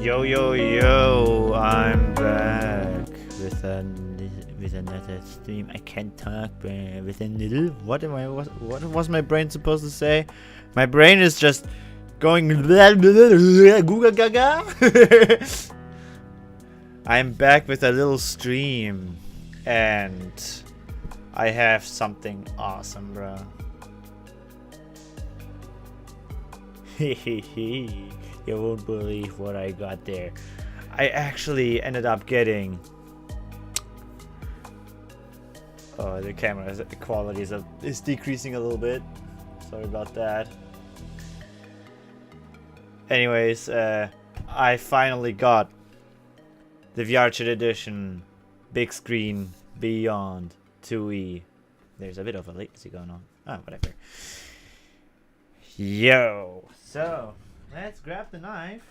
Yo yo yo, I'm back with another stream. I can't talk, but with a little. What was my brain supposed to say? My brain is just going googa gaga. I'm back with a little stream, and I have something awesome, bro. Hehehe. You won't believe what I got there. I actually ended up getting... Oh, the camera quality is decreasing a little bit. Sorry about that. Anyways, I finally got the VRChat Edition Bigscreen Beyond 2E. There's a bit of a latency going on. Ah, whatever. Yo! So... let's grab the knife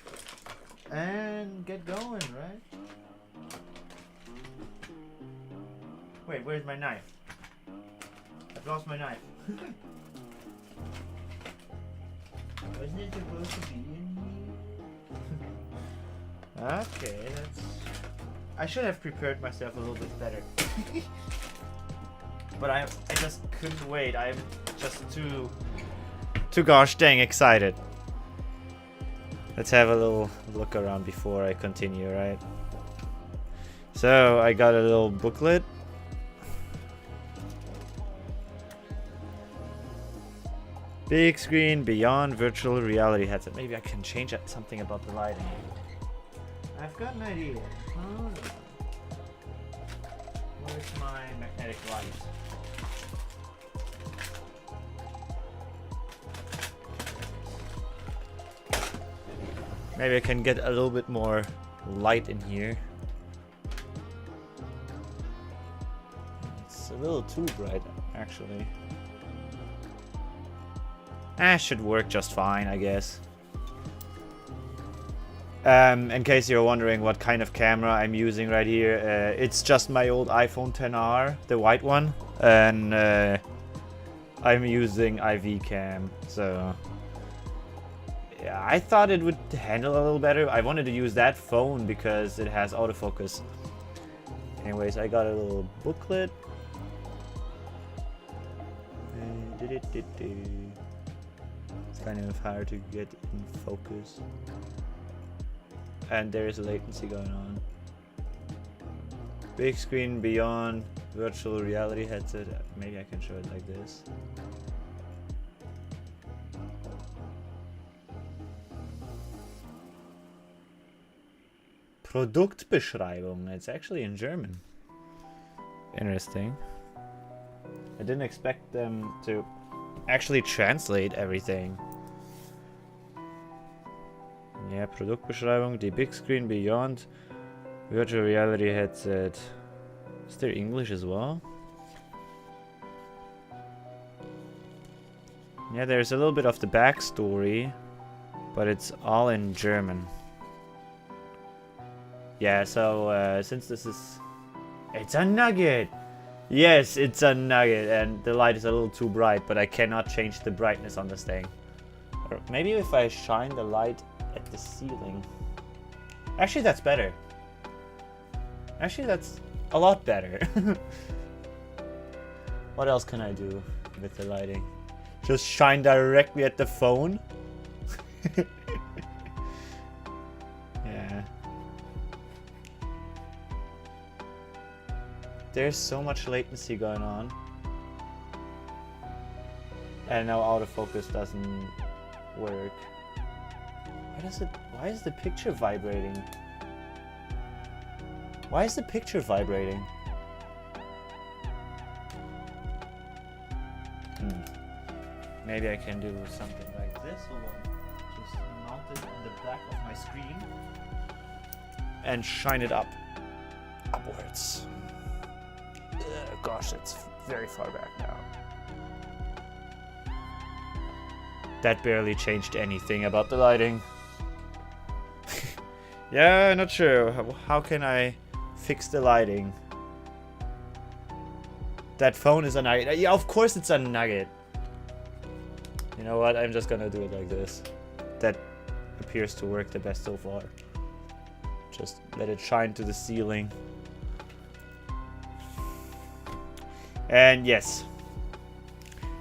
and get going, right? Wait, where's my knife? I've lost my knife. Wasn't it supposed to be in here? Okay, that's... I should have prepared myself a little bit better. But I just couldn't wait. I'm just too gosh dang excited. Let's have a little look around before I continue, right? So, I got a little booklet. Bigscreen Beyond virtual reality headset. Maybe I can change something about the lighting. I've got an idea. Hold on. Where's my magnetic light? Maybe I can get a little bit more light in here. It's a little too bright, actually. Should work just fine, I guess. In case you're wondering what kind of camera I'm using right here, it's just my old iPhone XR, the white one, and I'm using IV cam, so... yeah, I thought it would handle a little better. I wanted to use that phone because it has autofocus. Anyways, I got a little booklet. It's kind of hard to get in focus. And there is a latency going on. Bigscreen Beyond virtual reality headset. Maybe I can show it like this. Produktbeschreibung. It's actually in German. Interesting. I didn't expect them to actually translate everything. Yeah, Produktbeschreibung. Die Bigscreen Beyond virtual reality headset. Is there English as well? Yeah, there's a little bit of the backstory, but it's all in German. Yeah, so since this is... it's a nugget! Yes, it's a nugget, and the light is a little too bright, but I cannot change the brightness on this thing. Or maybe if I shine the light at the ceiling. Actually, that's better. Actually, that's a lot better. What else can I do with the lighting? Just shine directly at the phone? Yeah. There's so much latency going on. And now autofocus doesn't work. Why is the picture vibrating? Why is the picture vibrating? Maybe I can do something like this. Hold on. Just mount it on the back of my screen. And shine it upwards. Gosh, it's very far back now. That barely changed anything about the lighting. Yeah, not sure. How can I fix the lighting? That phone is a nugget. Yeah, of course it's a nugget. You know what? I'm just gonna do it like this. That appears to work the best so far. Just let it shine to the ceiling. And yes,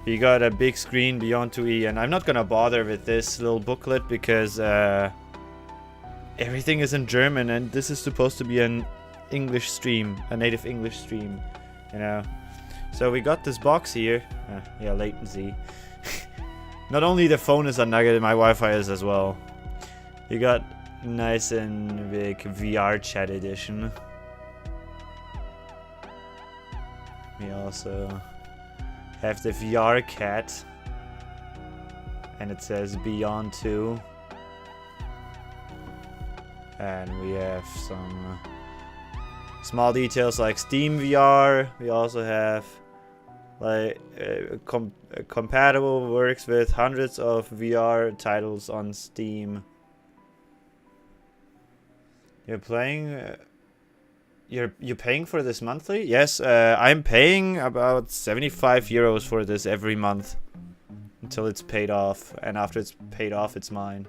we got a Bigscreen Beyond 2E, and I'm not gonna bother with this little booklet because everything is in German, and this is supposed to be an English stream, a native English stream, you know. So we got this box here. Yeah, latency. Not only the phone is a nugget, my Wi-Fi is as well. We got nice and big VRChat Edition. We also have the VRCat, and it says Beyond 2. And we have some small details like Steam VR. We also have like compatible, works with hundreds of VR titles on Steam. You're playing. You're paying for this monthly? Yes, I'm paying about 75 euros for this every month until it's paid off, and after it's paid off, it's mine.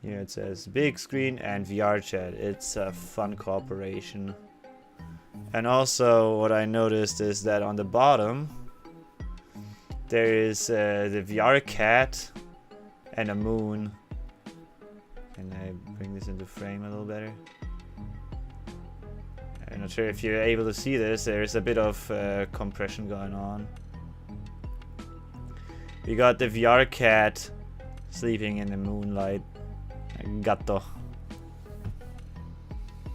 Here it says Bigscreen and VRChat. It's a fun cooperation. And also, what I noticed is that on the bottom there is the VRCat and a moon. Can I bring this into frame a little better? I'm not sure if you're able to see this. There's a bit of compression going on. We got the VRCat sleeping in the moonlight. Gatto.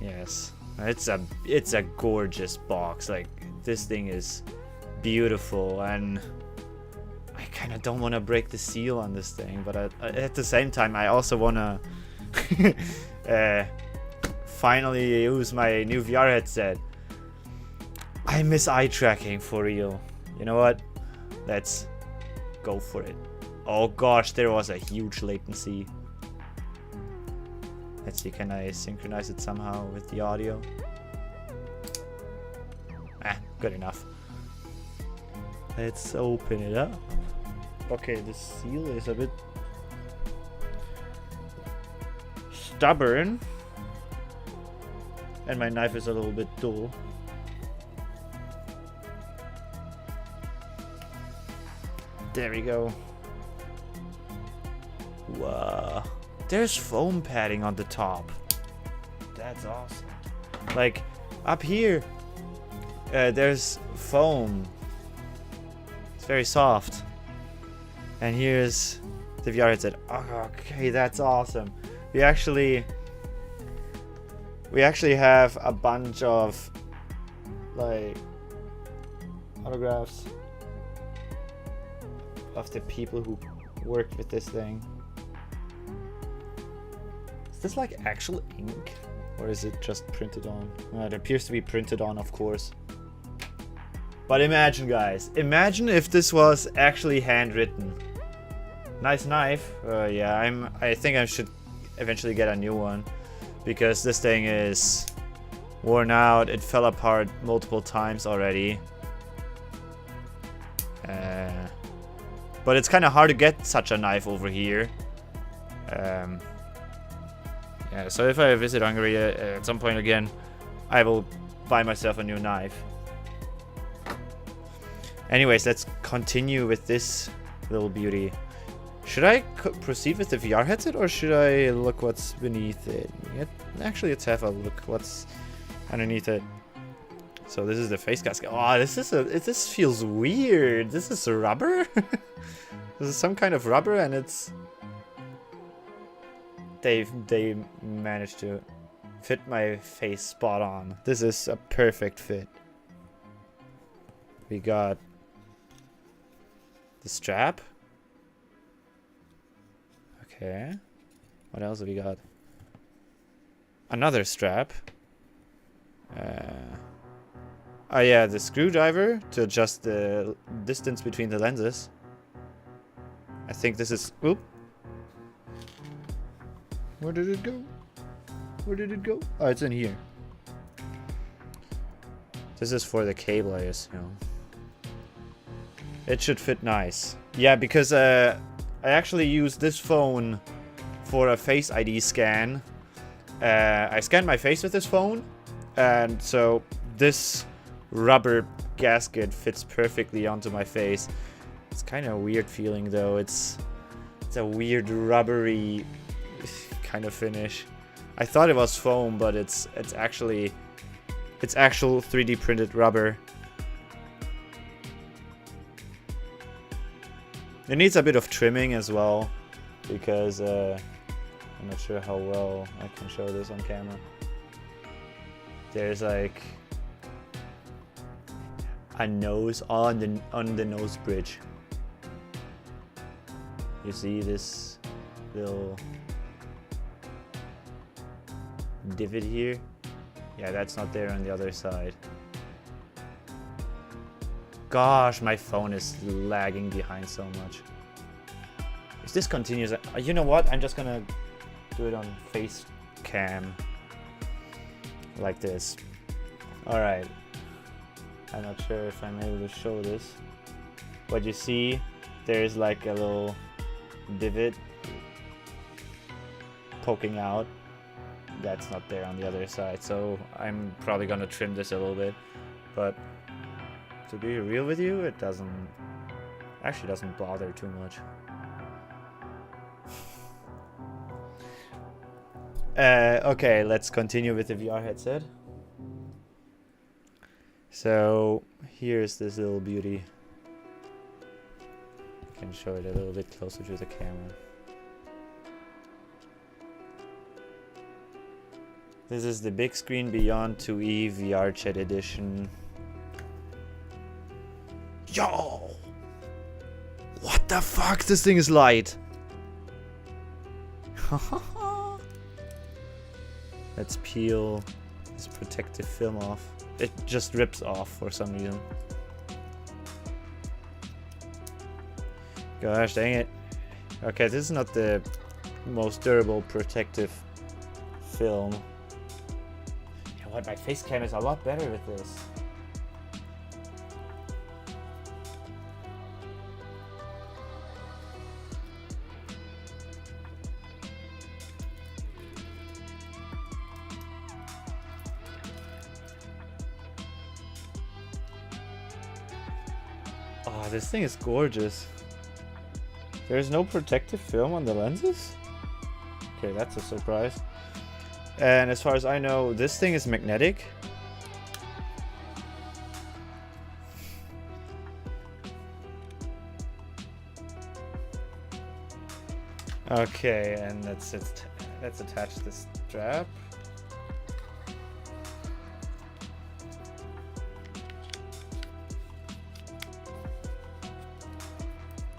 Yes, it's a gorgeous box. Like, this thing is beautiful, and I kind of don't want to break the seal on this thing, but at the same time I also want to finally use my new VR headset. I miss eye tracking for real. You know what? Let's go for it. Oh gosh, there was a huge latency. Let's see, can I synchronize it somehow with the audio? Good enough. Let's open it up. Okay, the seal is a bit stubborn, and my knife is a little bit dull. There we go. Wow. There's foam padding on the top. That's awesome. Like, up here, there's foam. It's very soft. And here's the VR headset. Oh, okay, that's awesome. We actually have a bunch of like autographs of the people who worked with this thing. Is this like actual ink, or is it just printed on? It appears to be printed on, of course. But imagine, guys, imagine if this was actually handwritten. Nice knife. Yeah, I think I should eventually get a new one, because this thing is worn out. It fell apart multiple times already. But it's kind of hard to get such a knife over here. Yeah, so if I visit Hungary at some point again, I will buy myself a new knife. Anyways, let's continue with this little beauty. Should I proceed with the VR headset, or should I look what's beneath it? Actually, let's have a look what's underneath it. So this is the face gasket. Oh, this feels weird. This is rubber? This is some kind of rubber, and it's... They managed to fit my face spot on. This is a perfect fit. We got the strap. Okay. What else have we got? Another strap. Oh yeah, the screwdriver to adjust the distance between the lenses. I think this is... Oop. Where did it go? Where did it go? Oh, it's in here. This is for the cable, I assume. It should fit nice. Yeah, because I actually used this phone for a Face ID scan I scanned my face with this phone, and so this rubber gasket fits perfectly onto my face. It's kind of a weird feeling though. It's a weird rubbery kind of finish. I thought it was foam, but it's actual 3D printed rubber. It needs a bit of trimming as well, because I'm not sure how well I can show this on camera. There's like a nose on the nose bridge. You see this little divot here? Yeah, that's not there on the other side. Gosh, my phone is lagging behind so much. If this continues, you know what? I'm just gonna do it on face cam. Like this. Alright. I'm not sure if I'm able to show this. But you see, there's like a little divot poking out. That's not there on the other side, so I'm probably gonna trim this a little bit. But to be real with you, it doesn't bother too much. Okay, let's continue with the VR headset. So here's this little beauty. I can show it a little bit closer to the camera. This is the Bigscreen Beyond 2E VRChat Edition. Yo! What the fuck? This thing is light! Let's peel this protective film off. It just rips off for some reason. Gosh dang it. Okay, this is not the most durable protective film. You know what, my face cam is a lot better with this. Oh, this thing is gorgeous. There's no protective film on the lenses? Okay, that's a surprise. And as far as I know, this thing is magnetic. Okay, and let's attach this strap.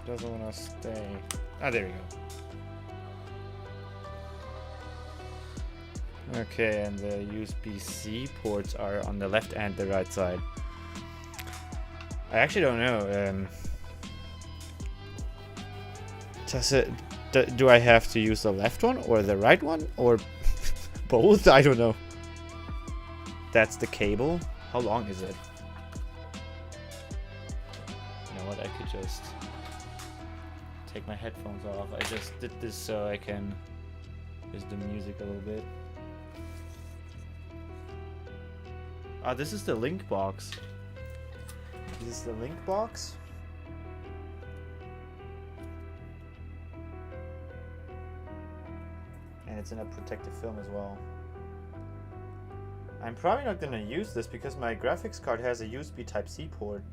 Doesn't want to stay. Ah, there we go. Okay, and the USB-C ports are on the left and the right side. I actually don't know. Do I have to use the left one or the right one or both? I don't know. That's the cable. How long is it? You know what? I could just take my headphones off. I just did this so I can use the music a little bit. Ah, this is the link box. This is the link box. And it's in a protective film as well. I'm probably not gonna use this because my graphics card has a USB Type-C port.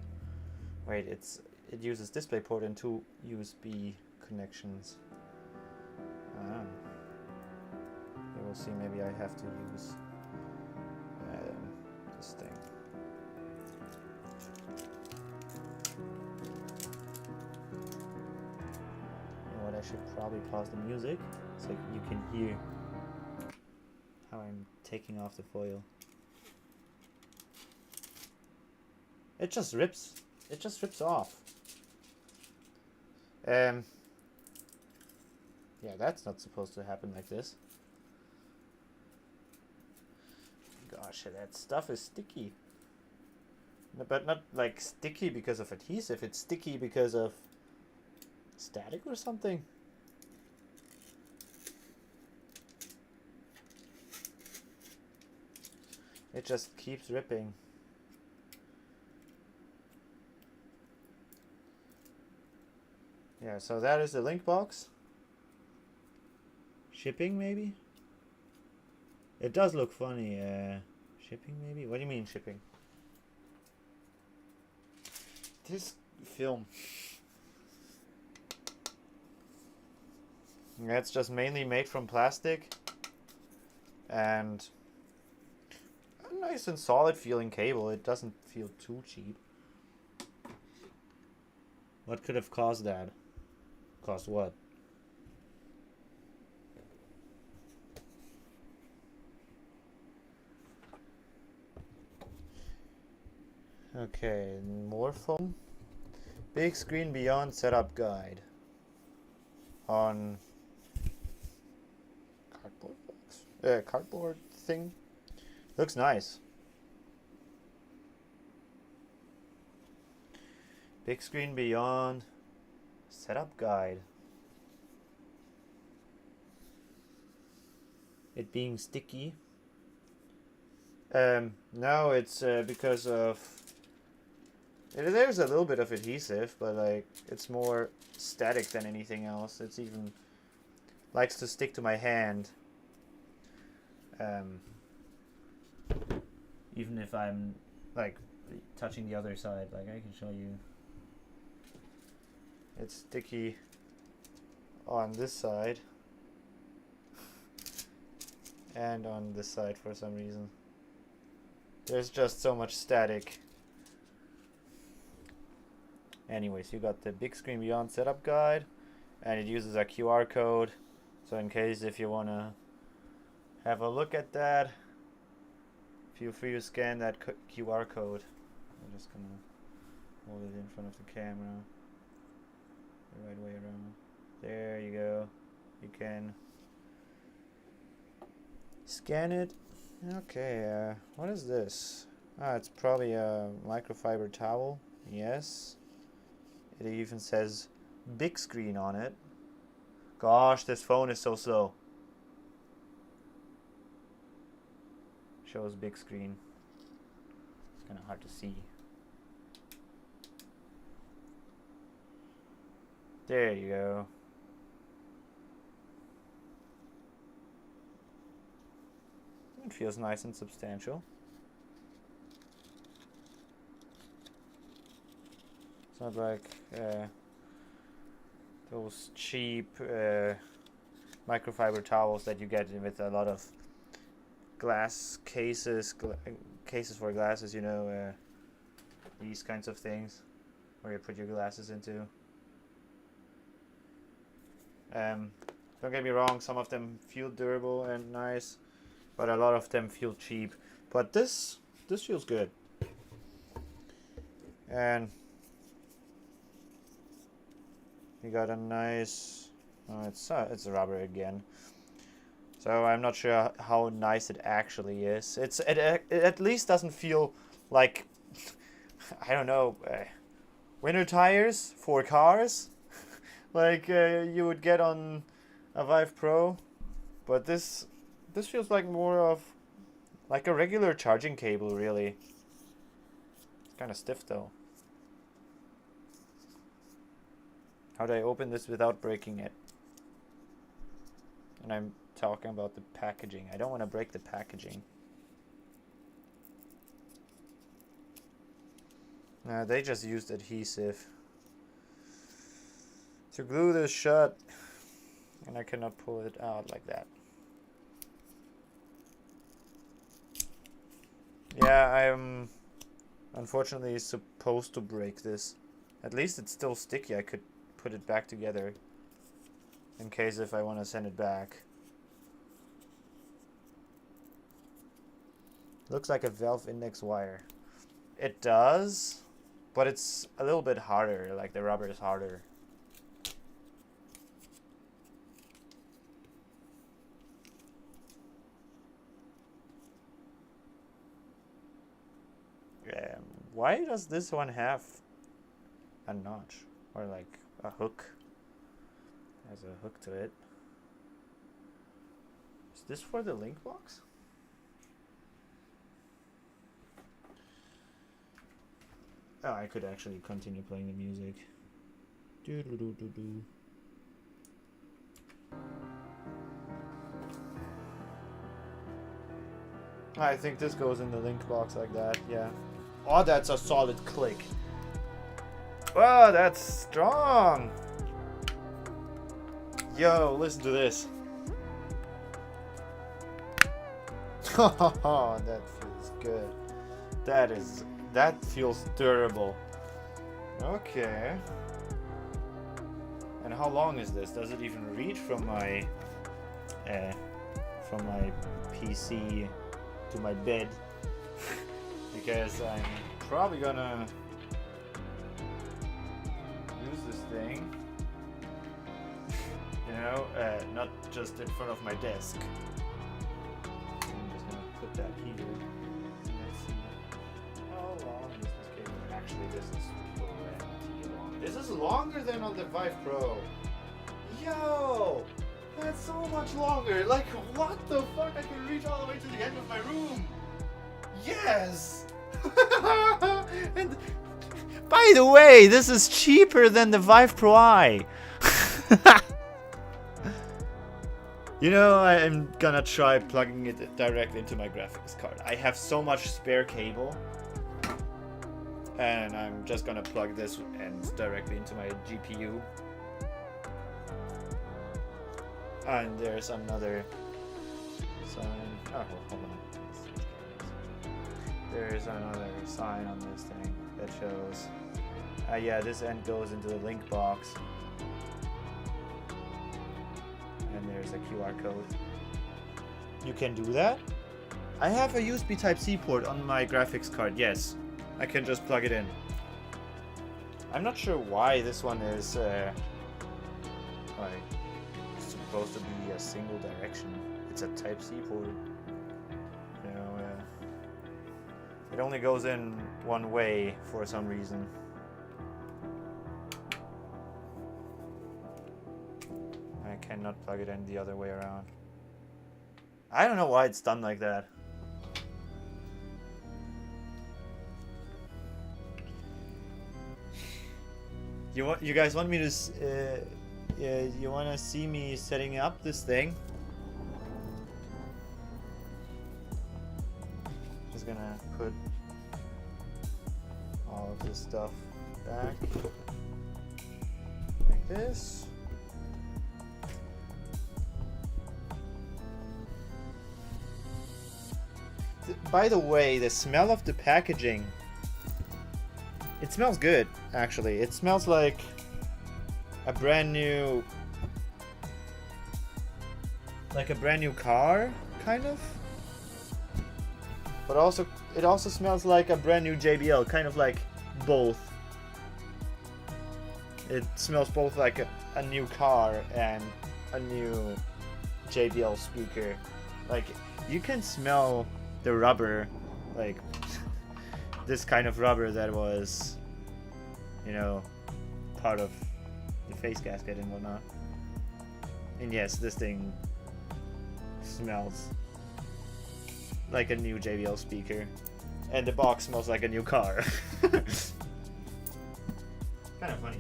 Wait, it uses DisplayPort and 2 USB connections. You will see, maybe I have to use this thing. You know what, I should probably pause the music so you can hear how I'm taking off the foil. It just rips. It just rips off. Yeah, that's not supposed to happen like this. Gosh, that stuff is sticky. But not like sticky because of adhesive, it's sticky because of static or something. It just keeps ripping. Yeah, so that is the link box. Shipping, maybe? It does look funny. Shipping, maybe? What do you mean, shipping? This film. Yeah, it's just mainly made from plastic. And a nice and solid feeling cable. It doesn't feel too cheap. What could have caused that? Caused what? Okay, more foam. Bigscreen Beyond setup guide on cardboard box. Cardboard thing. Looks nice. Bigscreen Beyond setup guide. It being sticky. No, it's because of there's a little bit of adhesive, but like it's more static than anything else. It's even likes to stick to my hand. Even if I'm like touching the other side, like I can show you. It's sticky on this side and on this side for some reason. There's just so much static. Anyways, you got the Bigscreen Beyond setup guide, and it uses a QR code. So in case if you want to have a look at that, feel free to scan that QR code. I'm just going to hold it in front of the camera the right way around. There you go. You can scan it. Okay, what is this? Ah, it's probably a microfiber towel. Yes. It even says Bigscreen on it. Gosh, this phone is so slow. Shows Bigscreen. It's kind of hard to see. There you go. It feels nice and substantial. It's not like those cheap microfiber towels that you get with a lot of glass cases, cases for glasses, you know, these kinds of things where you put your glasses into. Don't get me wrong, some of them feel durable and nice, but a lot of them feel cheap. But this feels good. And you got a nice, it's rubber again. So I'm not sure how nice it actually is. It at least doesn't feel like, I don't know, winter tires for cars, like you would get on a Vive Pro. But this feels like more of like a regular charging cable, really. It's kind of stiff though. How do I open this without breaking it? And I'm talking about the packaging. I don't want to break the packaging. They just used adhesive to glue this shut, and I cannot pull it out like that. Yeah, I'm unfortunately supposed to break this. At least it's still sticky. I could put it back together in case if I want to send it back. Looks like a valve index wire. It does, but it's a little bit harder, like the rubber is harder. Why does this one have a notch or like a hook? Has a hook to it. Is this for the link box? Oh, I could actually continue playing the music. Do. I think this goes in the link box like that, yeah. Oh, that's a solid click. Wow, that's strong. Yo, listen to this. Oh, that feels good. That feels durable. Okay. And how long is this? Does it even reach from my PC to my bed? Because I'm probably gonna use this thing, you know, not just in front of my desk. I'm just gonna put that here. Let's see. How long is this cable? Actually, this is plenty long. This is longer than on the Vive Pro. Yo! That's so much longer. Like, what the fuck? I can reach all the way to the end of my room. Yes! And by the way, this is cheaper than the Vive Pro I. You know, I'm gonna try plugging it directly into my graphics card. I have so much spare cable. And I'm just gonna plug this end directly into my GPU. And there's another sign. Oh, hold on. There's another sign on this thing that shows. Yeah, this end goes into the link box. And there's a QR code. You can do that? I have a USB Type-C port on my graphics card, yes. I can just plug it in. I'm not sure why this one is like supposed to be a single direction. It's a Type-C port. You know, it only goes in one way for some reason. I cannot plug it in the other way around. I don't know why it's done like that. You guys want me to you want to see me setting up this thing? Just gonna put all of this stuff back like this. By the way, the smell of the packaging, it smells good, actually. It smells like a brand new car, kind of. But also, it also smells like a brand new JBL, kind of like both. It smells both like a new car and a new JBL speaker. Like, you can smell the rubber, like this kind of rubber that was, you know, part of the face gasket and whatnot. And yes, this thing smells like a new JBL speaker, and the box smells like a new car. Kind of funny.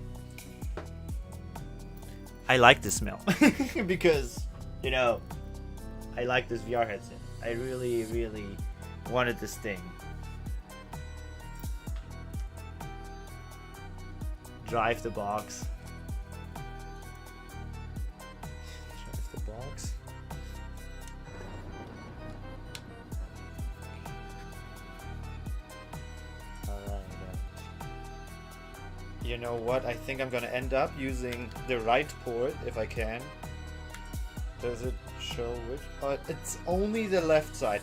I like the smell because, you know, I like this VR headset. I really, really wanted this thing. Drive the box. Drive the box. Alright. You know what? I think I'm gonna end up using the right port if I can. Does it show which? It's only the left side.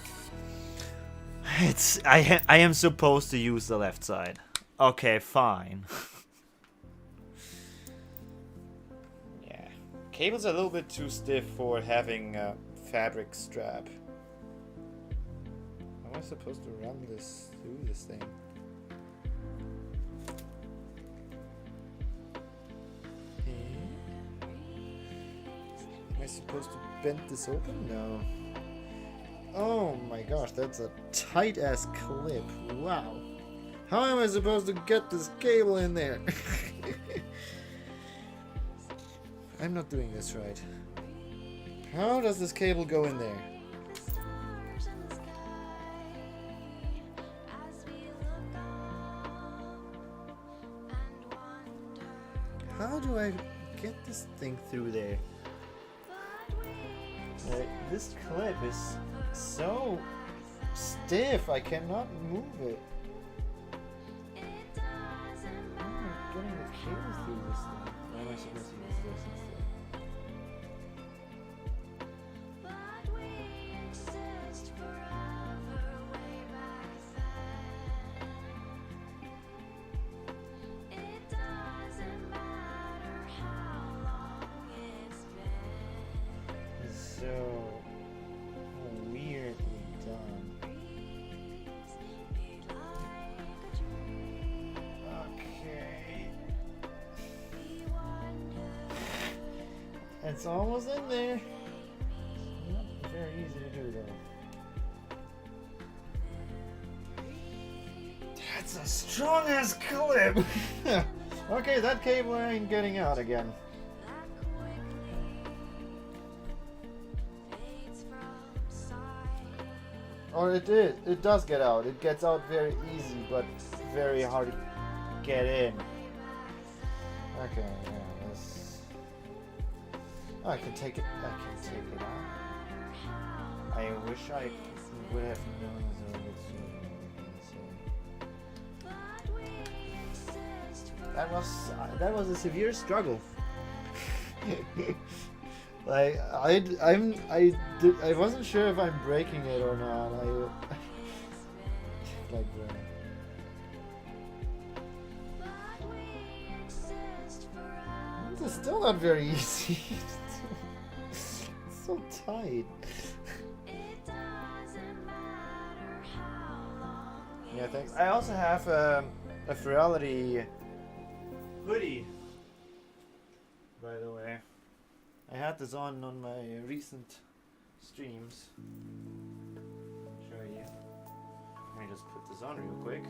I am supposed to use the left side. Okay, fine. Yeah, cable's a little bit too stiff for having a fabric strap. How am I supposed to run this through this thing? Am I supposed to bend this open? No. Oh my gosh, that's a tight ass clip. Wow. How am I supposed to get this cable in there? I'm not doing this right. How does this cable go in there? How do I get this thing through there? This clip is so stiff, I cannot move it. How am I getting the cable through this thing? Why am I supposed to use this instead? So weirdly done. Okay. It's almost in there. Not very easy to do though. That's a strong ass clip. Okay, that cable ain't getting out again. Or it did. It does get out. It gets out very easy, but very hard to get in. Okay, yeah, this. Oh, I can take it. I can take it out. I wish I would have known as a that was a severe struggle. Like I wasn't sure if I'm breaking it or not. Like this is still not very easy. It's so tight. Yeah, thanks. I also have a Fidelity hoodie, by the way. I had this on my recent streams. Show you. Let me just put this on real quick.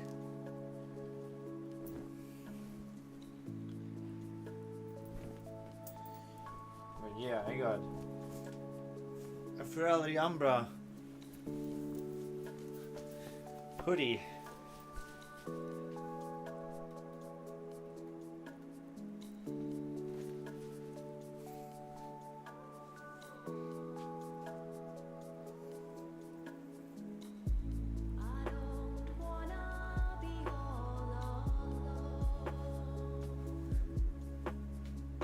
But yeah, I got a Fidelity Umbra hoodie.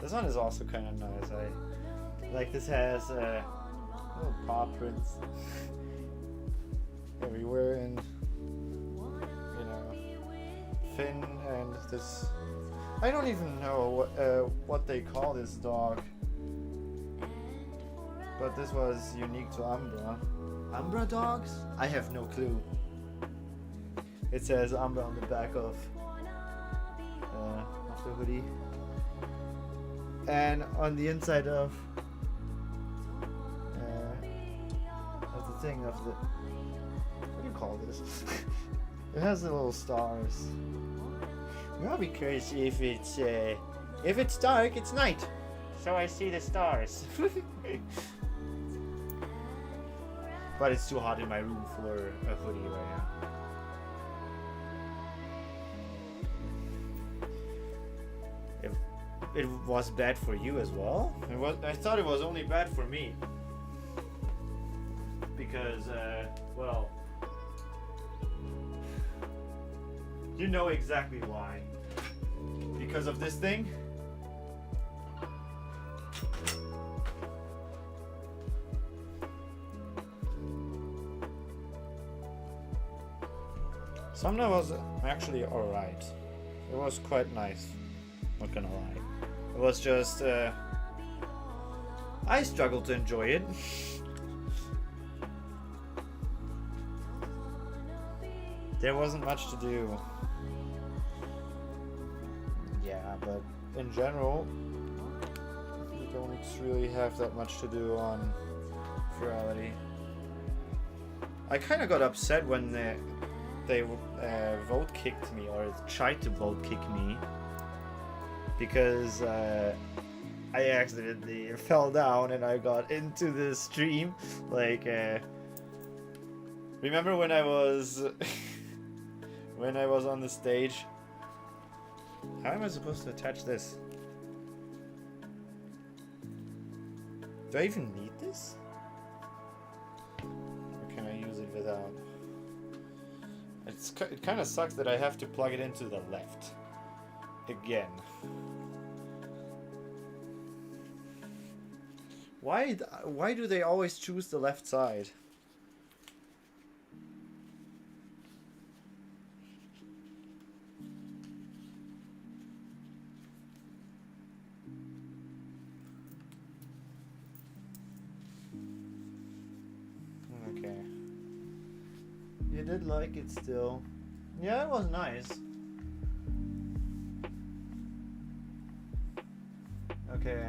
This one is also kind of nice. I like this has little paw prints everywhere, and you know, Finn and this. I don't even know what they call this dog, but this was unique to Umbra. Umbra dogs? I have no clue. It says Umbra on the back of the hoodie. And on the inside of the thing of the, what do you call this? It has the little stars. Well, because if it's dark, it's night, so I see the stars. But it's too hot in my room for a hoodie right now. It was bad for you as well? I thought it was only bad for me. Because, well, you know exactly why. Because of this thing? Sumner was actually alright. It was quite nice, not gonna lie. It was just, I struggled to enjoy it. There wasn't much to do. Yeah, but in general, you don't really have that much to do on Fidelity. I kind of got upset when they vote kicked me, or tried to vote kick me, because I accidentally fell down and I got into the stream. Like, remember when I was when I was on the stage? How am I supposed to attach this? Do I even need this? Or can I use it without? It kind of sucks that I have to plug it into the left again. Why do they always choose the left side? Okay. You did like it still. Yeah, it was nice. Okay.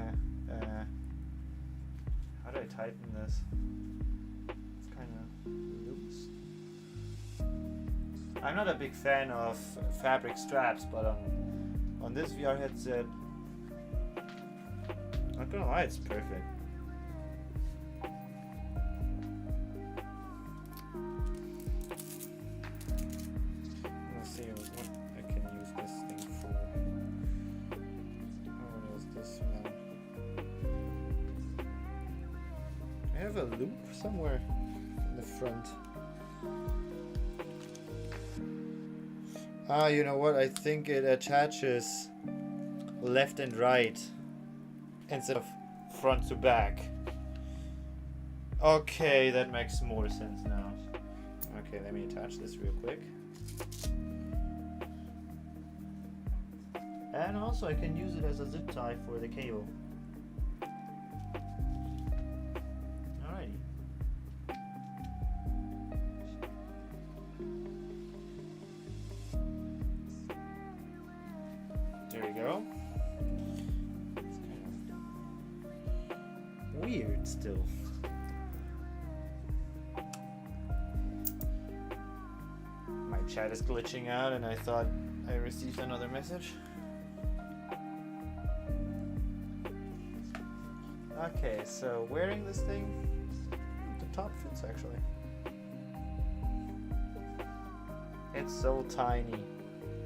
How do I tighten this? It's kind of loose. I'm not a big fan of fabric straps, but on this VR headset, I'm not gonna lie, it's perfect. Let's see what I can use this thing for. Oh, what is this one? I have a loop somewhere in the front. Ah, you know what? I think it attaches left and right instead of front to back. Okay, that makes more sense now. Okay, let me attach this real quick. And also I can use it as a zip tie for the cable. Alrighty. There we go. It's kind of weird still. My chat is glitching out and I thought I received another message. Okay, so wearing this thing, the top fits actually. It's so tiny.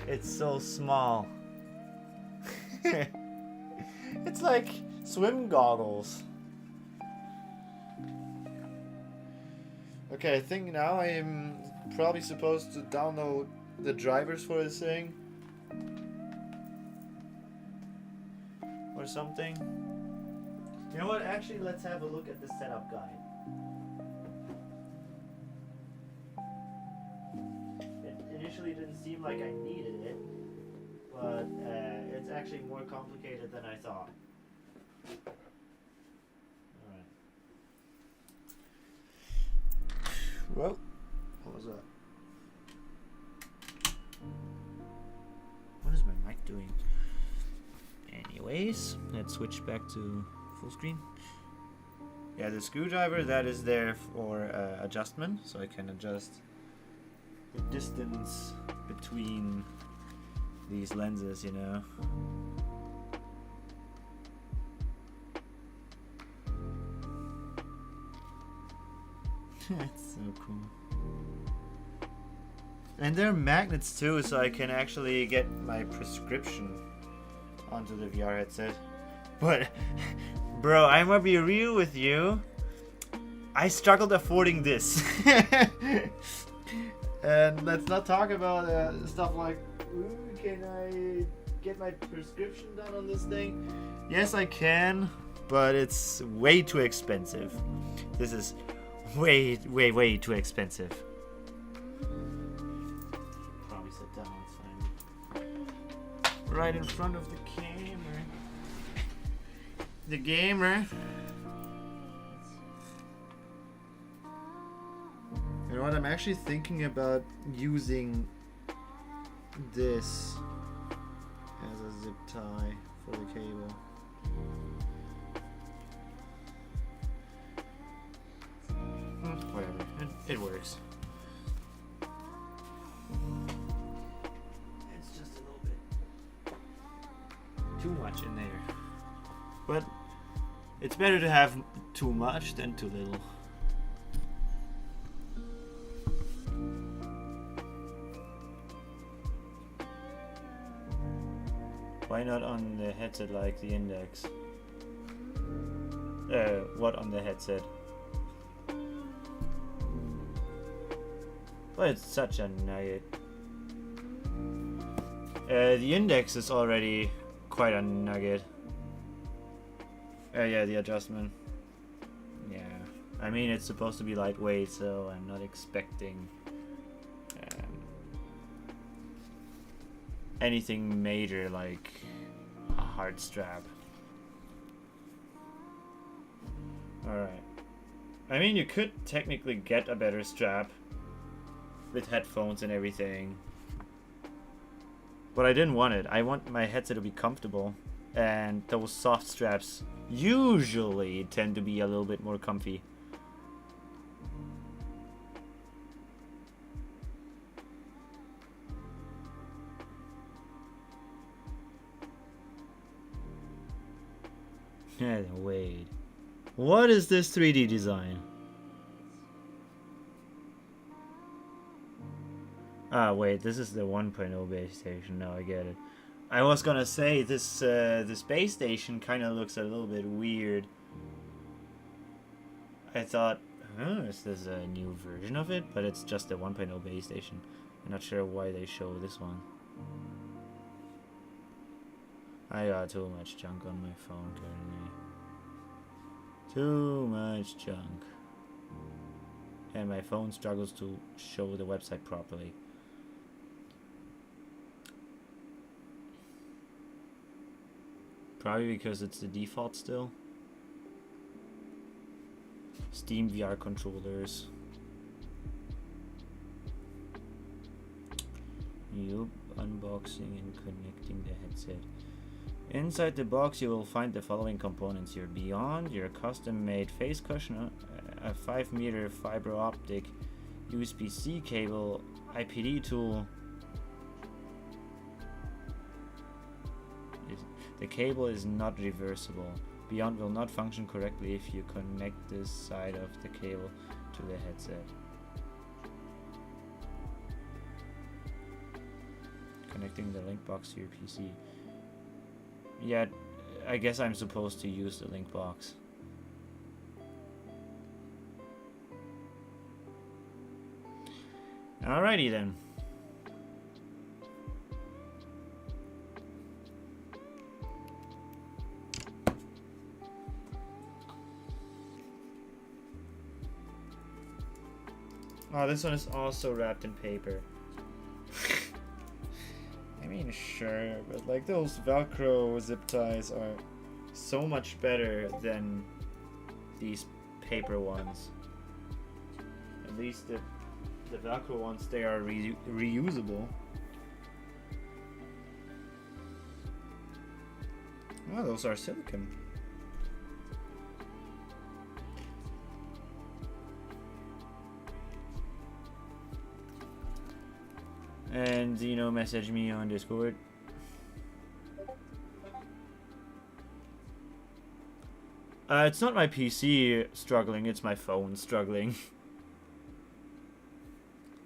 It's so small. It's like swim goggles. Okay, I think now I am probably supposed to download the drivers for this thing. Or something. You know what, actually let's have a look at the setup guide. It initially didn't seem like I needed it, but it's actually more complicated than I thought. Alright. Well, what was that? What is my mic doing? Anyways, let's switch back to full screen. Yeah, the screwdriver, that is there for adjustment, so I can adjust the distance between these lenses, you know. That's so cool. And there are magnets too, so I can actually get my prescription onto the VR headset. But, bro, I'm gonna be real with you. I struggled affording this. And let's not talk about stuff like, can I get my prescription done on this thing? Yes, I can, but it's way too expensive. This is way too expensive. Probably sit down so I'm right in front of the camera. The gamer. You know what? I'm actually thinking about using this as a zip tie for the cable. Whatever. It works. much in there. But it's better to have too much than too little. Why not on the headset like the Index? What on the headset? But it's such a nugget. The Index is already quite a nugget. Yeah, the adjustment. Yeah, I mean it's supposed to be lightweight, so I'm not expecting anything major like a hard strap. Alright. I mean, you could technically get a better strap with headphones and everything. But I didn't want it. I want my headset to be comfortable. And those soft straps usually tend to be a little bit more comfy. Wait. What is this 3D design? Ah, wait, this is the 1.0 base station. Now I get it. I was gonna say this this base station kind of looks a little bit weird. I thought, is this a new version of it? But it's just the 1.0 base station. I'm not sure why they show this one. I got too much junk on my phone currently. Too much junk. And my phone struggles to show the website properly. Probably because it's the default still. Steam VR controllers. Yup, unboxing and connecting the headset. Inside the box you will find the following components: your Beyond, your custom-made face cushion, a 5-meter fiber optic USB-C cable, IPD tool. The cable is not reversible. Beyond will not function correctly if you connect this side of the cable to the headset. Connecting the link box to your PC. Yeah, I guess I'm supposed to use the link box. Alrighty then. Oh, this one is also wrapped in paper. I mean, sure, but like those Velcro zip ties are so much better than these paper ones. At least the Velcro ones, they are reusable. Oh, those are silicone. And Zeno messaged me on Discord. It's not my PC struggling, it's my phone struggling.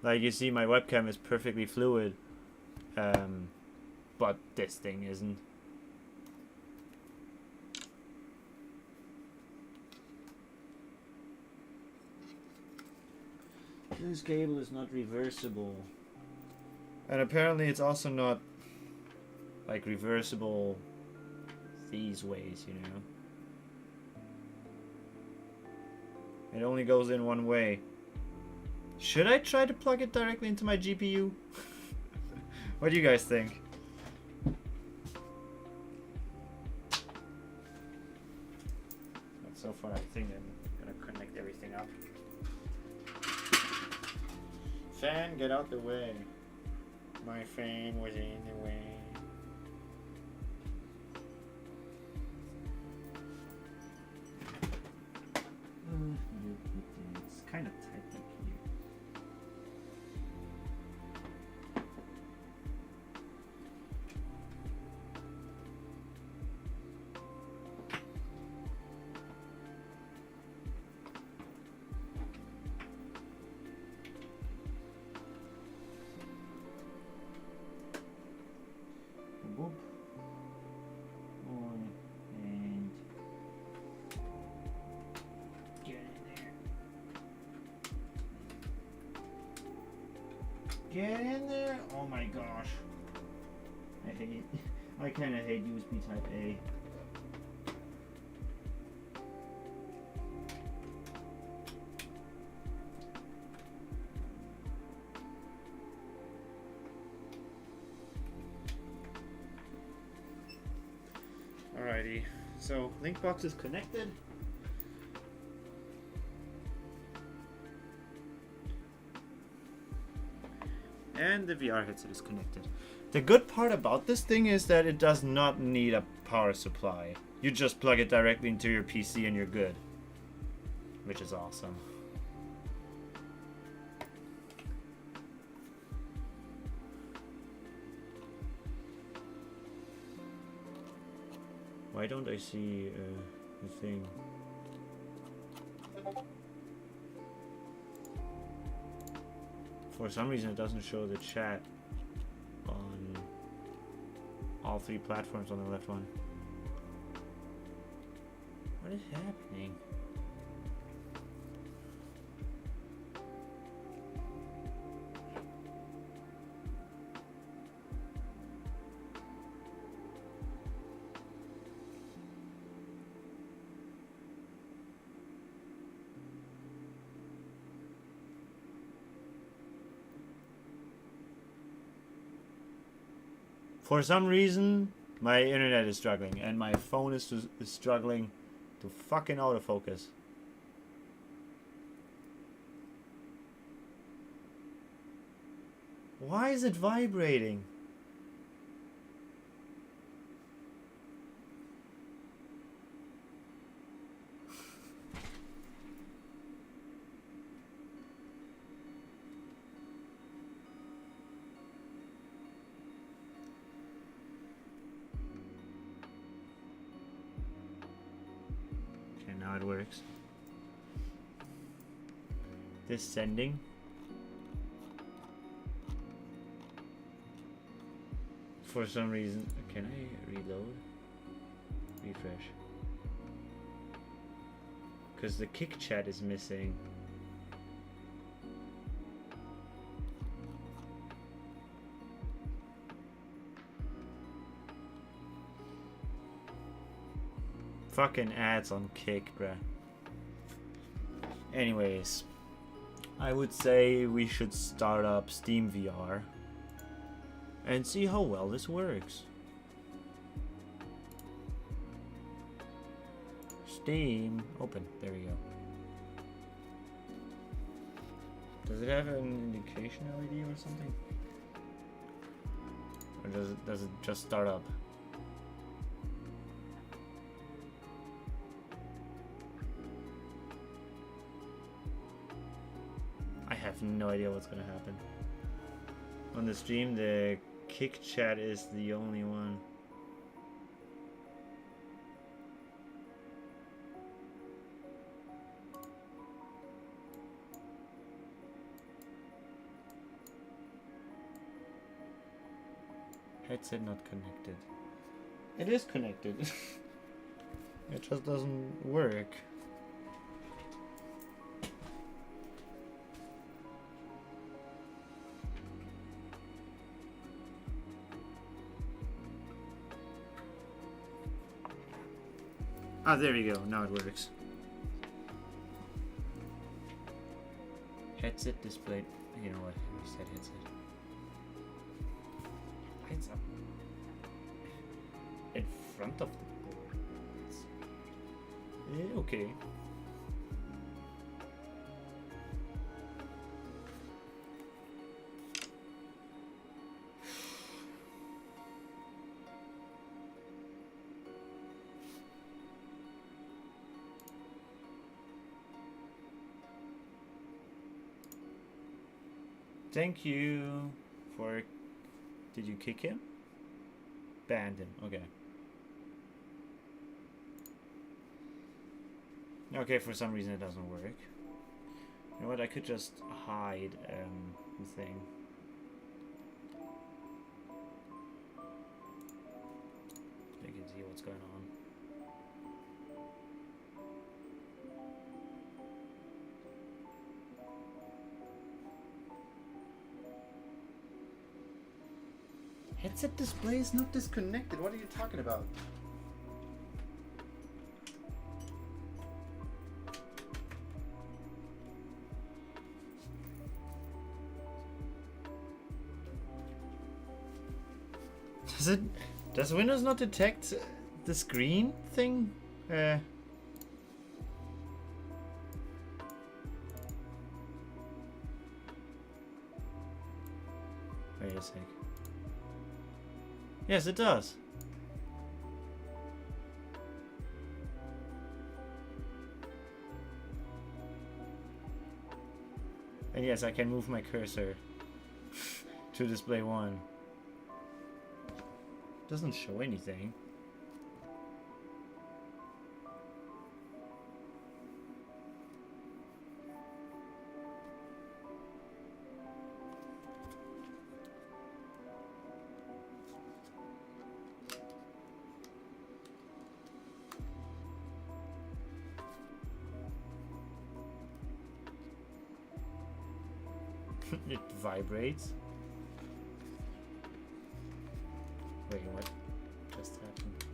Like you see, my webcam is perfectly fluid, but this thing isn't. This cable is not reversible. And apparently it's also not like reversible these ways, you know. It only goes in one way. Should I try to plug it directly into my GPU? What do you guys think? But so far I think I'm gonna connect everything up. Fan, get out the way. My fan was in the way. It's kind of tight back here. Get in there! Oh my gosh. I kinda hate USB Type A. Alrighty, so Linkbox is connected. And the VR headset is connected. The good part about this thing is that it does not need a power supply. You just plug it directly into your PC and you're good. Which is awesome. Why don't I see the thing? For some reason it doesn't show the chat on all three platforms on the left one. What is happening? For some reason, my internet is struggling, and my phone is struggling to fucking autofocus. Why is it vibrating? Now it works. This sending. For some reason, can I reload? Refresh. Because the kick chat is missing. Fucking ads on Kick, bruh. Anyways, I would say we should start up Steam VR and see how well this works. Steam, open, there we go. Does it have an indication LED or something? Or does it just start up? I have no idea what's gonna happen. On the stream, the kick chat is the only one. Headset not connected. It is connected. It just doesn't work. Ah, there we go. Now it works. Headset displayed. You know what? Reset headset. Lights up. In front of the board. Okay. Thank you for... Did you kick him? Banned him, okay. Okay, for some reason it doesn't work. You know what, I could just hide the thing. So you can see what's going on. Headset display is not disconnected. What are you talking about? Does Windows not detect the screen thing? Wait a sec. Yes, it does. And yes, I can move my cursor to display 1. Doesn't show anything. It vibrates. Wait, what just happened?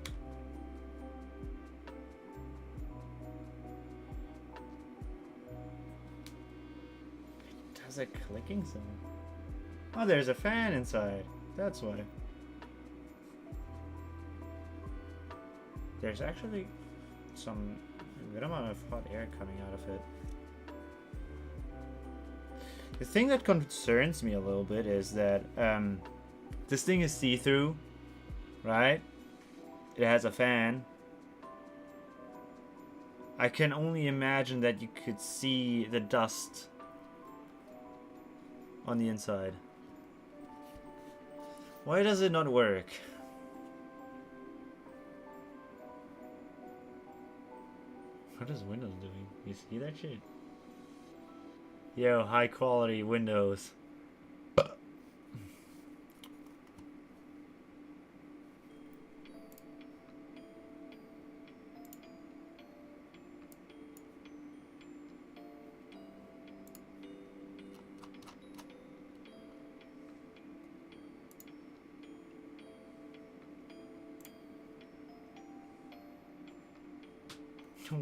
It does a clicking sound. Oh, there's a fan inside. That's why. There's actually some good amount of hot air coming out of it. The thing that concerns me a little bit is that this thing is see-through, right? It has a fan. I can only imagine that you could see the dust on the inside. Why does it not work? What is Windows doing? You see that shit? Yo, high quality Windows.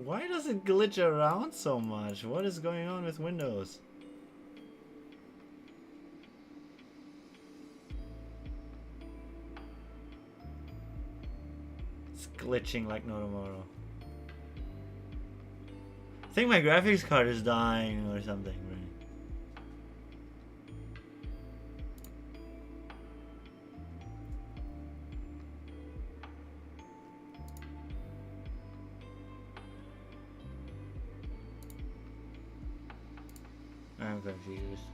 Why does it glitch around so much? What is going on with Windows? It's glitching like no tomorrow. I think my graphics card is dying or something, right? I'm confused.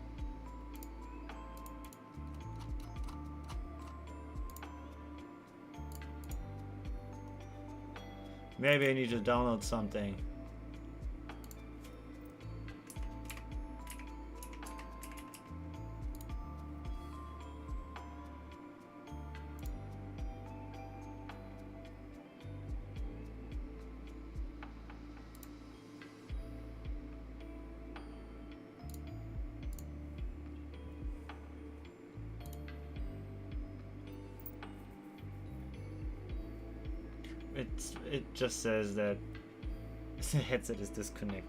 Maybe I need to download something. It just says that the headset is disconnected.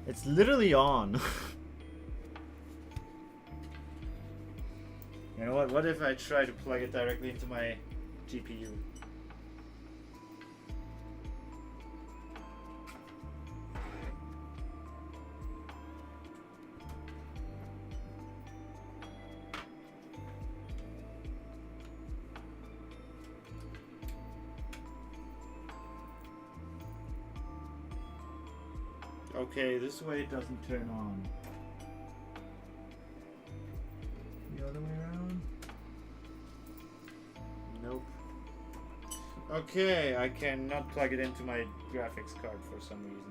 It's literally on. You know what? What if I try to plug it directly into my GPU? Okay, this way it doesn't turn on. The other way around? Nope. Okay, I cannot plug it into my graphics card for some reason.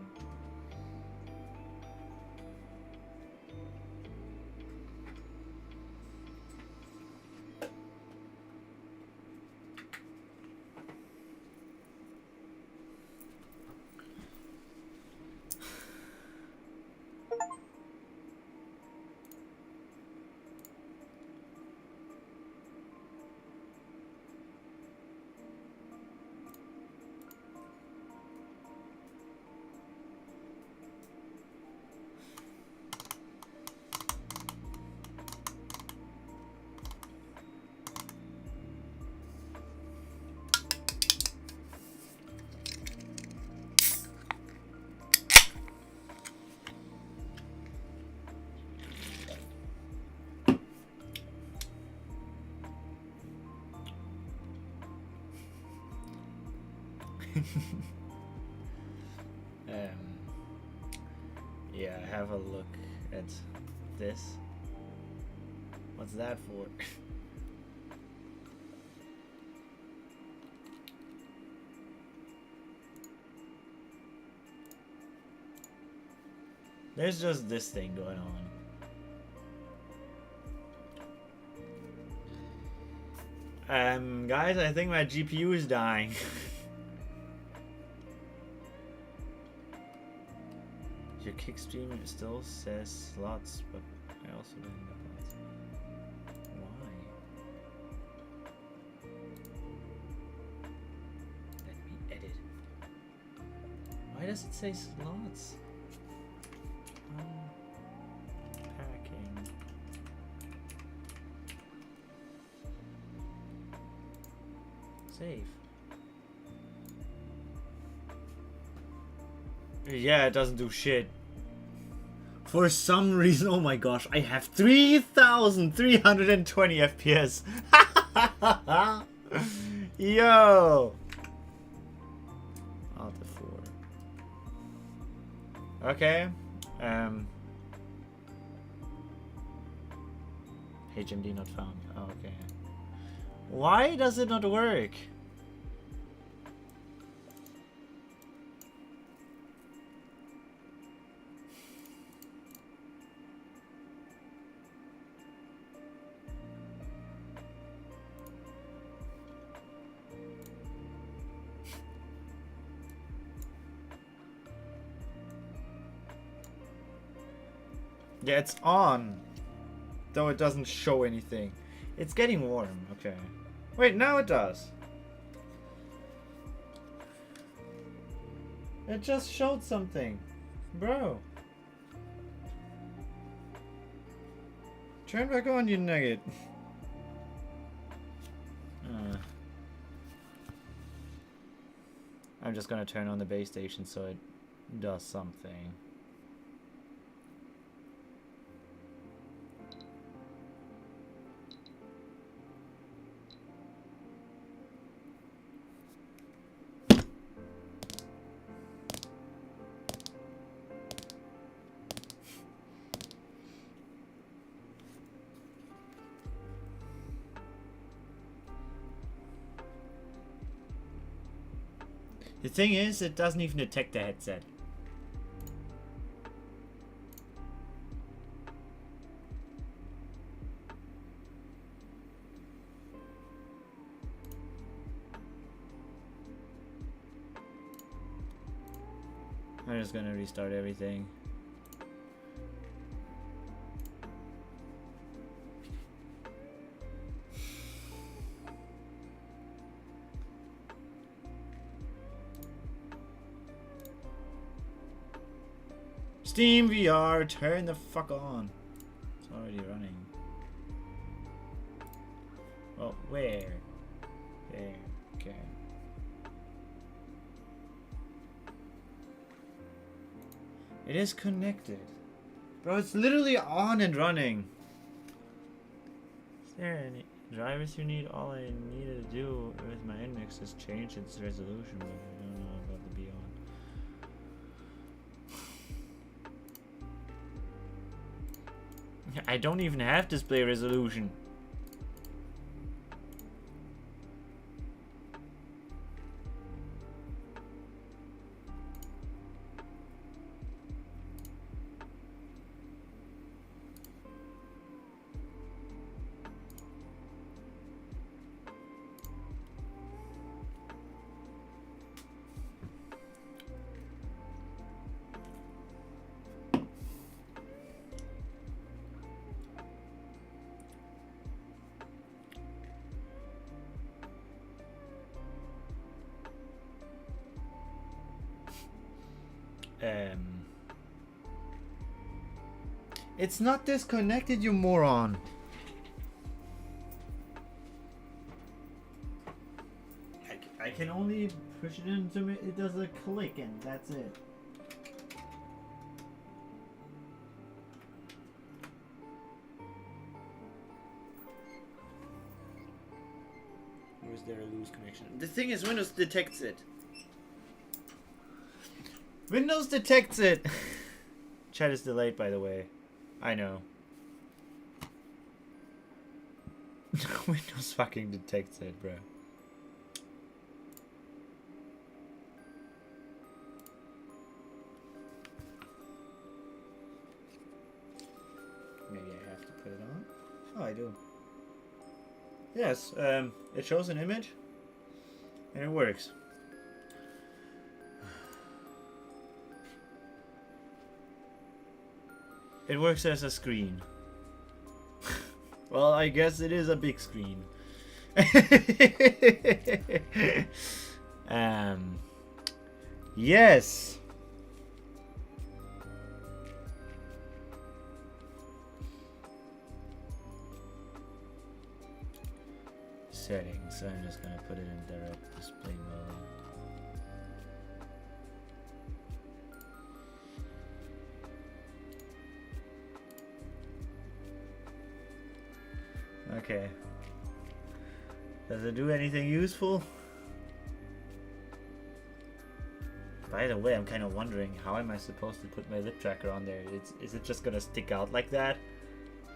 Yeah, have a look at this. What's that for? There's just this thing going on. Guys, I think my GPU is dying. Your kick stream still says slots, but I also didn't know that. Why? Let me edit. Why does it say slots? Packing. Save. Yeah, it doesn't do shit. For some reason, oh my gosh, I have 3,320 FPS. Yo! Alt F4. Okay. HMD not found. Okay. Why does it not work? Yeah, it's on. Though it doesn't show anything. It's getting warm. Okay. Wait, now it does. It just showed something. Bro. Turn back on, you nugget. I'm just gonna turn on the base station so it does something. The thing is, it doesn't even detect the headset. I'm just gonna restart everything. Steam VR, turn the fuck on. It's already running. Oh, where? There, okay. It is connected. Bro, it's literally on and running. Is there any drivers you need? All I needed to do with my index is change its resolution, but I don't know about the Beyond. I don't even have display resolution. It's not disconnected, you moron. I can only push it into me. It does a click and that's it. Or is there a loose connection? The thing is, Windows detects it. Windows detects it. Chat is delayed, by the way. I know. Windows fucking detects it, bro. Maybe I have to put it on. Oh, I do. Yes, it shows an image and it works. It works as a screen. Well, I guess it is a big screen. Yes. Settings. I'm just gonna put it in direct display mode. Okay. Does it do anything useful? By the way, I'm kind of wondering, how am I supposed to put my lip tracker on there? Is it just gonna stick out like that?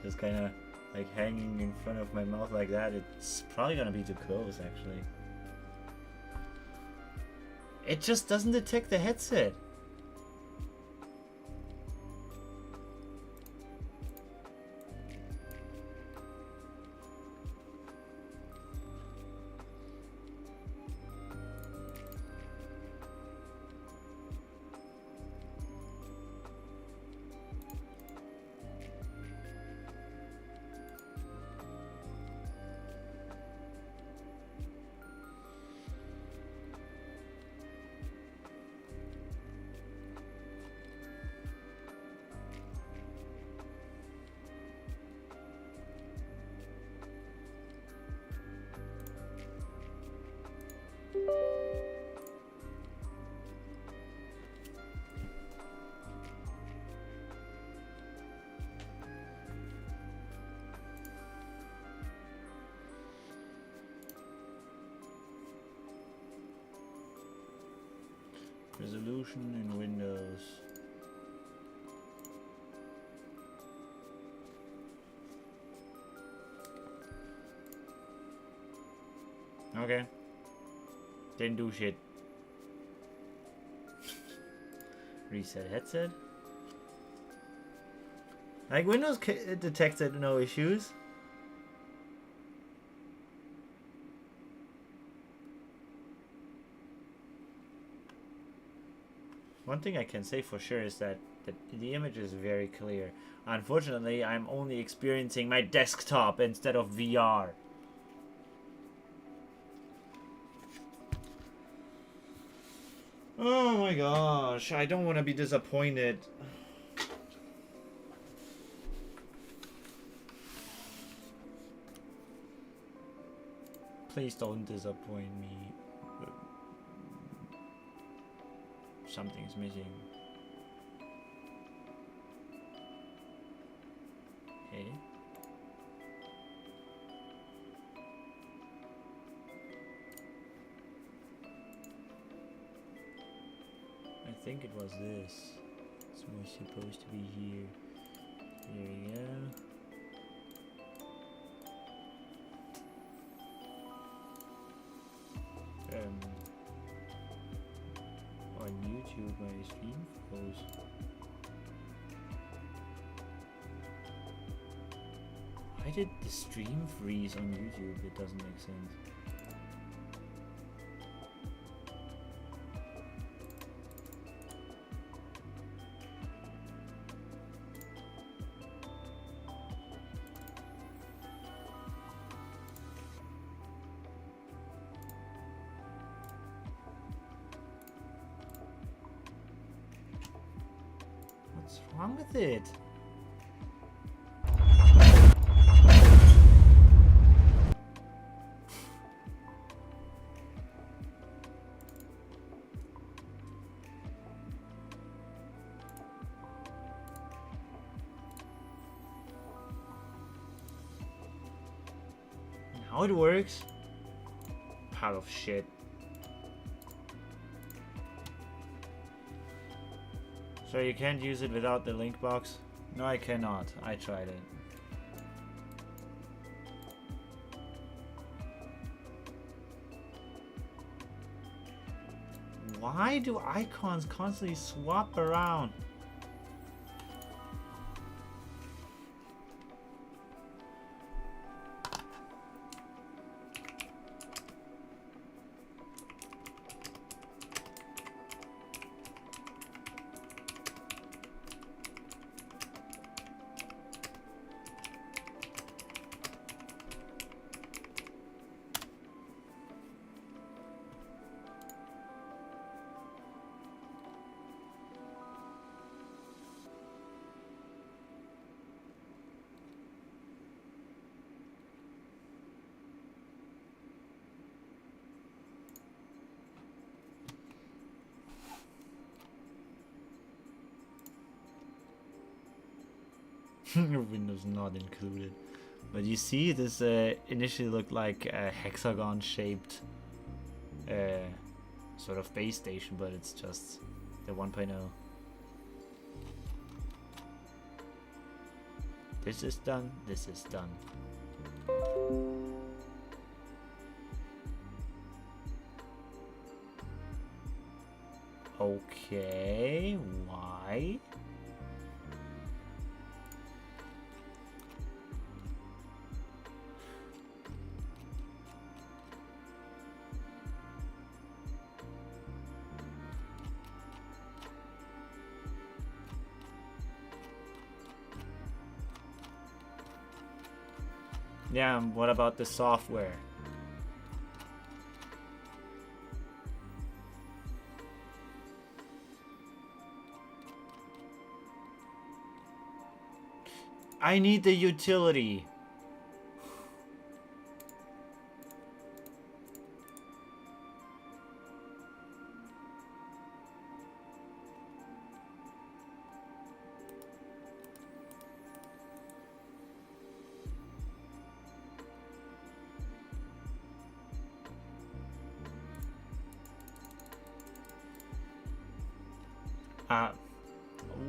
Just kind of like hanging in front of my mouth like that? It's probably gonna be too close, actually. It just doesn't detect the headset. Resolution in Windows. Okay. Didn't do shit. Reset headset. Like Windows detected no issues. One thing I can say for sure is that the image is very clear. Unfortunately, I'm only experiencing my desktop instead of VR. Oh my gosh, I don't want to be disappointed. Please don't disappoint me. Something's missing. Okay. I think it was this. It was supposed to be here. Here we go. On YouTube, my stream froze. Why did the stream freeze on YouTube? It doesn't make sense. What's wrong with it? Now it works. Pile of shit. So you can't use it without the link box? No, I cannot. I tried it. Why do icons constantly swap around? Windows not included. But you see, this initially looked like a hexagon-shaped sort of base station, but it's just the 1.0. This is done, this is done. Okay, why? Yeah, what about the software? I need the utility.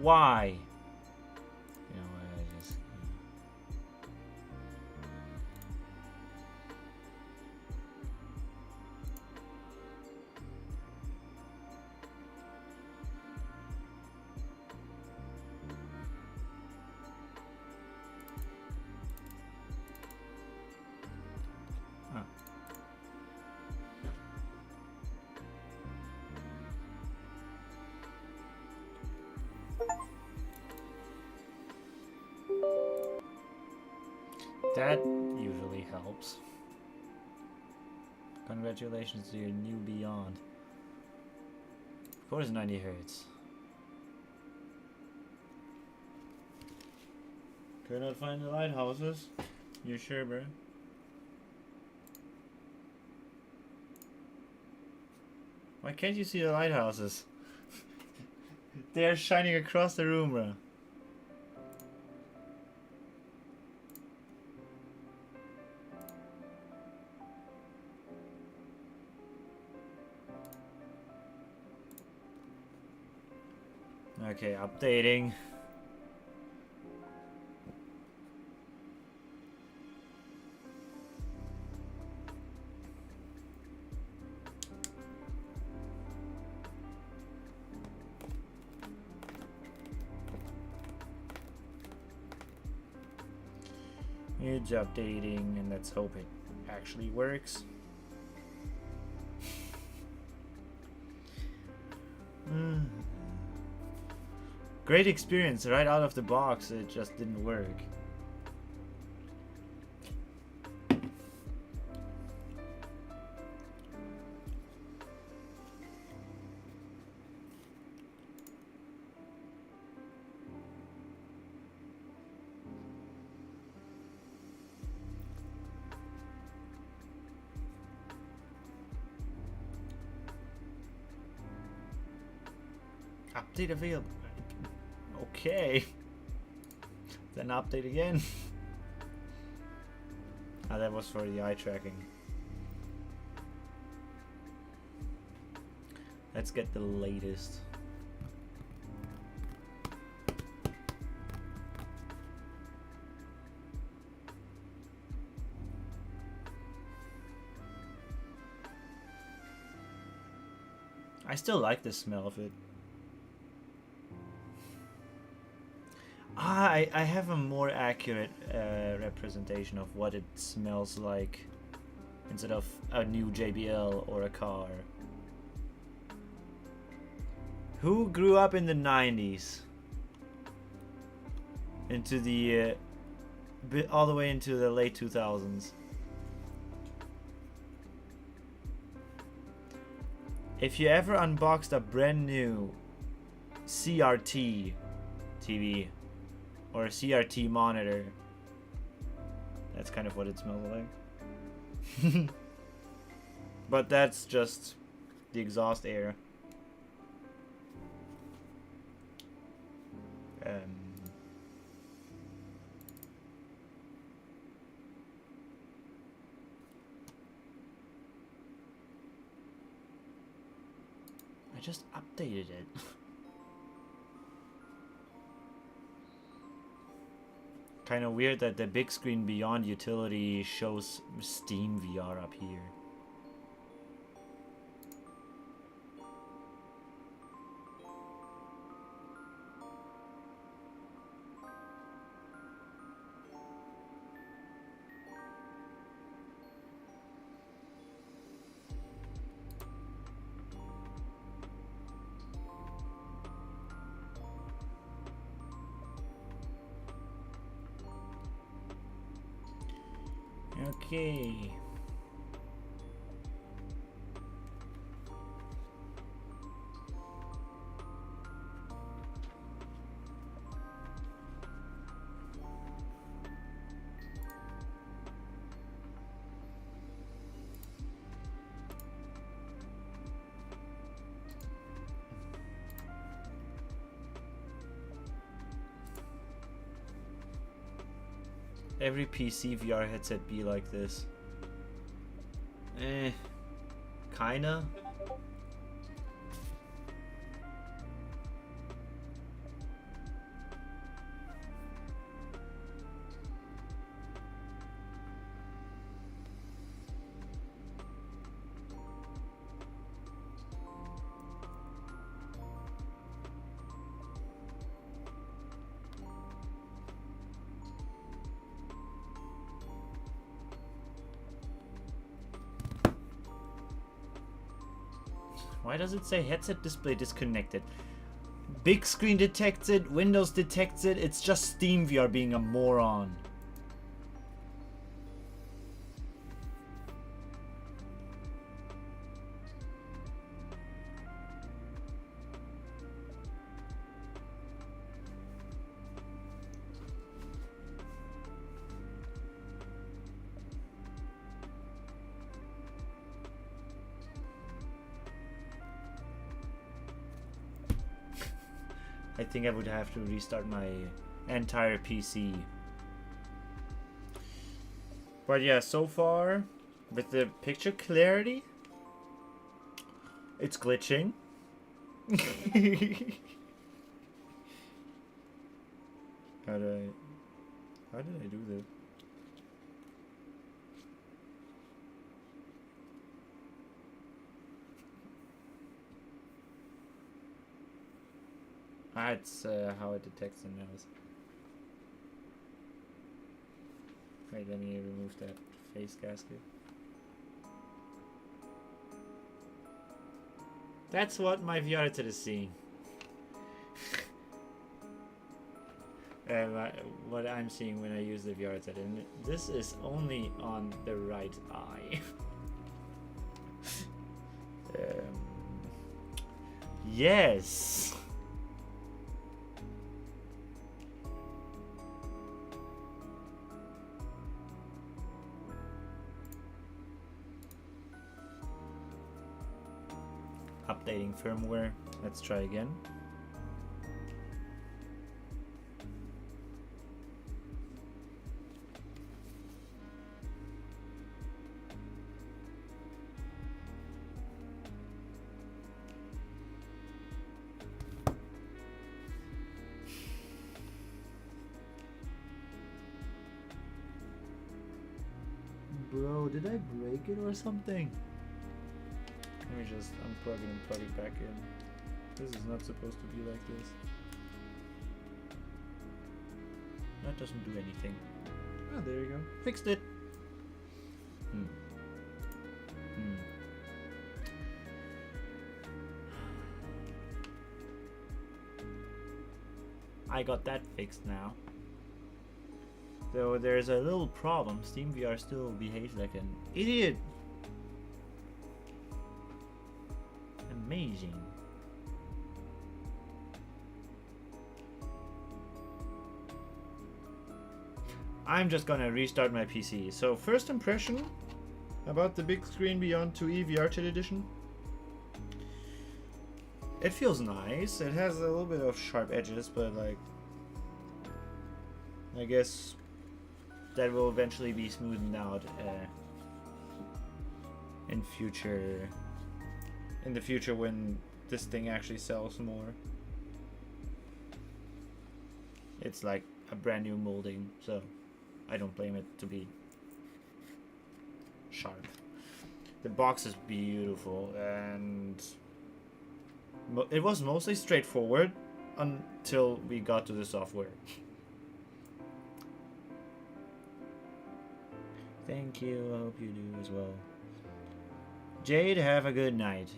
Why? You know what, I just... That usually helps. Congratulations to your new Beyond. Of course 90 Hertz. Could not find the lighthouses? You sure, bro? Why can't you see the lighthouses? They're shining across the room, bro. Okay, updating. It's updating, and let's hope it actually works. Great experience right out of the box, it just didn't work. Update available. Okay. Then update again. Ah, that was for the eye tracking. Let's get the latest. I still like the smell of it. I have a more accurate representation of what it smells like instead of a new JBL or a car. Who grew up in the 90s? Into the all the way into the late 2000s. If you ever unboxed a brand new CRT TV or a CRT monitor, that's kind of what it smells like. But that's just the exhaust air. I just updated it. Kind of weird that the Bigscreen Beyond utility shows Steam VR up here. Okay. Every PC VR headset be like this. Kinda. Why does it say headset display disconnected? Big screen detects it, Windows detects it, it's just Steam VR being a moron. I think I would have to restart my entire PC. But yeah, so far, with the picture clarity, it's glitching. How did I do this? That's how it detects the nose. Wait, let me remove that face gasket. That's what my VR headset is seeing. What I'm seeing when I use the VR headset, and this is only on the right eye. Yes. Updating firmware. Let's try again. Bro, did I break it or something? Let me just unplug it and plug it back in. This is not supposed to be like this. That doesn't do anything. Ah, there you go. Fixed it. I got that fixed now. Though there's a little problem. SteamVR still behaves like an idiot. Amazing. I'm just gonna restart my PC. So first impression about the Bigscreen Beyond 2E VRChat Edition. It feels nice. It has a little bit of sharp edges, but like, I guess that will eventually be smoothened out in the future when this thing actually sells more. It's like a brand new molding, so I don't blame it to be sharp. The box is beautiful, and it was mostly straightforward until we got to the software. Thank you, I hope you do as well. Jade, have a good night.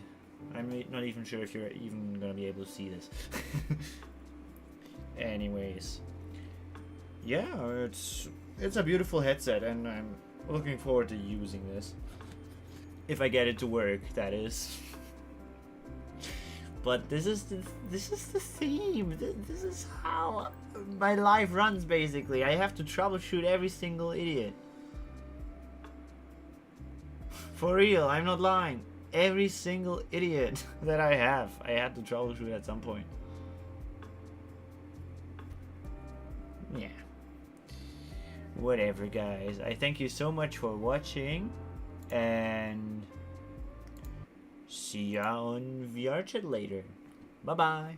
I'm not even sure if you're even gonna be able to see this. Anyways, yeah, it's a beautiful headset, and I'm looking forward to using this. If I get it to work, that is. But this is the theme. This is how my life runs, basically. I have to troubleshoot every single idiot. For real, I'm not lying. Every single idiot that I had to troubleshoot at some point. Yeah. Whatever, guys. I thank you so much for watching, and see ya on VRChat later. Bye bye.